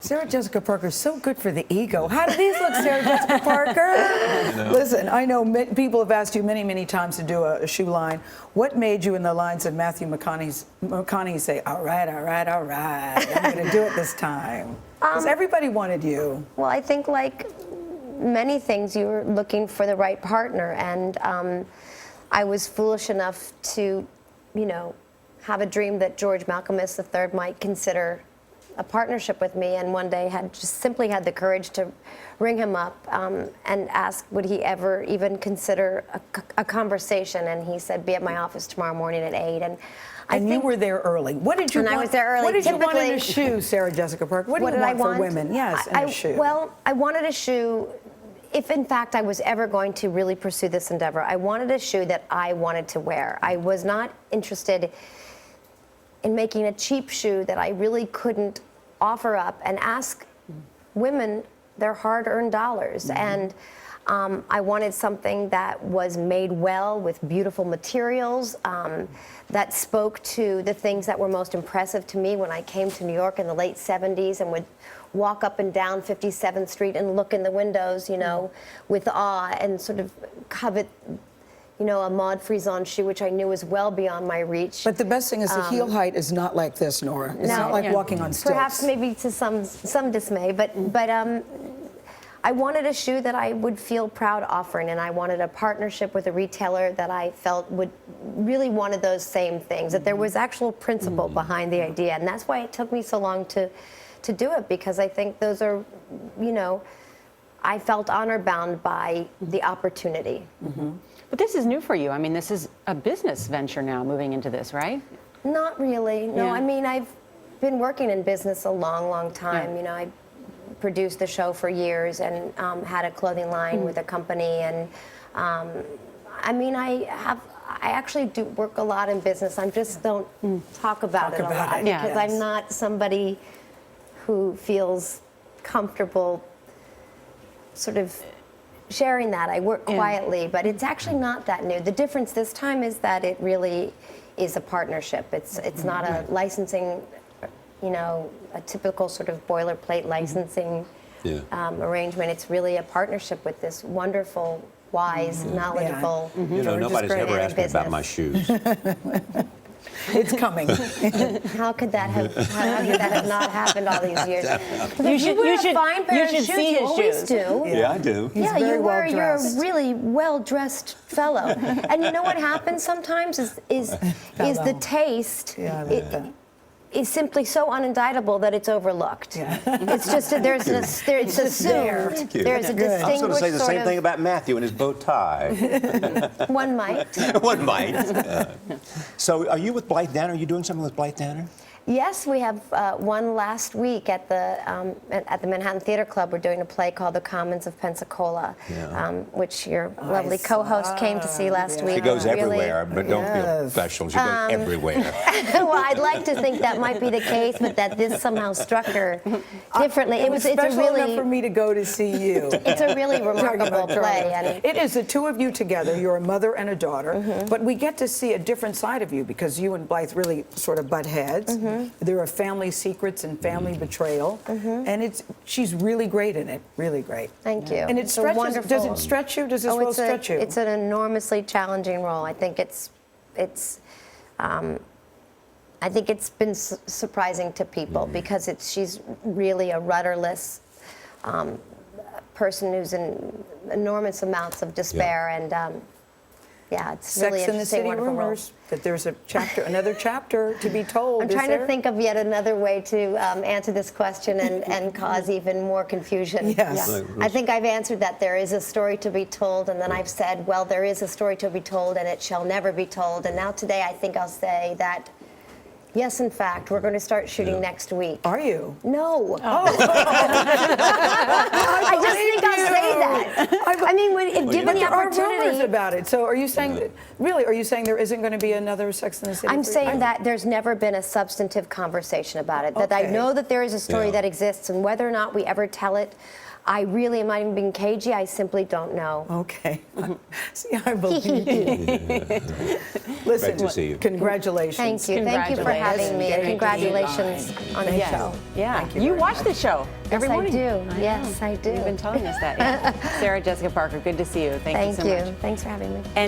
Sarah Jessica Parker is so good for the ego. How do these look, Sarah Jessica Parker? Listen, I know people have asked you many, many times to do a shoe line. What made you, in the lines of Matthew McConaughey, say, all right, all right, all right, I'm going to do it this time? Because everybody wanted you. Well, I think like many things, you were looking for the right partner. And I was foolish enough to, have a dream that George Malcolm III might consider a partnership with me, and one day simply had the courage to ring him up and ask would he ever even consider a conversation, and he said, be at my office tomorrow morning at 8. And you were there early. What did you want? I was there early. What did you want in a shoe, Sarah Jessica Parker? What do you want for women? Yes, in a shoe. Well, I wanted a shoe. If in fact I was ever going to really pursue this endeavor, I wanted a shoe that I wanted to wear. I was not interested in making a cheap shoe that I really couldn't offer up and ask women their hard-earned dollars. Mm-hmm. And I wanted something that was made well with beautiful materials, that spoke to the things that were most impressive to me when I came to New York in the late 70s and would walk up and down 57th Street and look in the windows, with awe and sort of covet a Maud Frison shoe, which I knew was well beyond my reach. But the best thing is the heel height is not like this, Nora. It's not like walking on stilts. Perhaps maybe to some dismay, but I wanted a shoe that I would feel proud offering, and I wanted a partnership with a retailer that I felt would really wanted those same things, that there was actual principle behind the idea, and that's why it took me so long to do it, because I think those are, I felt honor-bound by the opportunity. Mm-hmm. But this is new for you. I mean, this is a business venture now, moving into this, right? Not really. No, I mean, I've been working in business a long, long time. Yeah. I produced the show for years and had a clothing line with a company. And I mean, I actually do work a lot in business. I just don't talk about it a lot because I'm not somebody who feels comfortable sort of sharing that. I work quietly, but it's actually not that new. The difference this time is that it really is a partnership. It's not a licensing, a typical sort of boilerplate licensing arrangement. It's really a partnership with this wonderful, wise, knowledgeable. Nobody's ever asked me about my shoes. It's coming. How could that have not happened all these years? You should fine pair of shoes. See his shoes. Do. Yeah, I do. Yeah, you're a really well-dressed fellow. And you know what happens sometimes is the taste. Yeah, I like that. Is simply so unindictable that it's overlooked. Yeah. It's just it's assumed. There's a distinguished I was going to say the same thing about Matthew and his bow tie. One might. One might. So, are you with Blythe Danner? Are you doing something with Blythe Danner? Yes, we have one last week at the Manhattan Theater Club. We're doing a play called The Commons of Pensacola, which your lovely co-host came to see last week. She goes everywhere, but don't feel special. She goes everywhere. Well, I'd like to think that might be the case, but that this somehow struck her differently. It's special enough for me to go to see you. It's a really remarkable play. And it is the two of you together. You're a mother and a daughter, but we get to see a different side of you because you and Blythe really sort of butt heads. There are family secrets and family betrayal, and she's really great in it, really great. Thank you. And it stretches. Wonderful. Does it stretch you? Does this role stretch you? It's an enormously challenging role. I think it's been surprising to people because she's really a rudderless person who's in enormous amounts of despair and. Yeah, it's really Sex in the City wonderful rumors that there's another chapter to be told. I'm trying to think of yet another way to answer this question and cause even more confusion. Yes. Yeah. I think I've answered that there is a story to be told, and then I've said, well, there is a story to be told, and it shall never be told. And now today I think I'll say that, yes, in fact, we're going to start shooting next week. Are you? No. Oh. I just think I'll say that. I mean, given the opportunity. There are rumors about it. So are you saying, really, are you saying there isn't going to be another Sex in the City? I'm saying that there's never been a substantive conversation about it. That I know that there is a story that exists, and whether or not we ever tell it, I really am not even being cagey. I simply don't know. Okay. See, I believe you. Listen, Great to see you. congratulations. Thank you. Thank you for having me. Congratulations. Congratulations on a Thank show. Yeah, Thank you you very watch much. the show every Yes, I morning. do. Yes, I do. You've been telling us that. Yeah. Sarah Jessica Parker, good to see you. Thank you Thank so much. you. Thanks for having me. And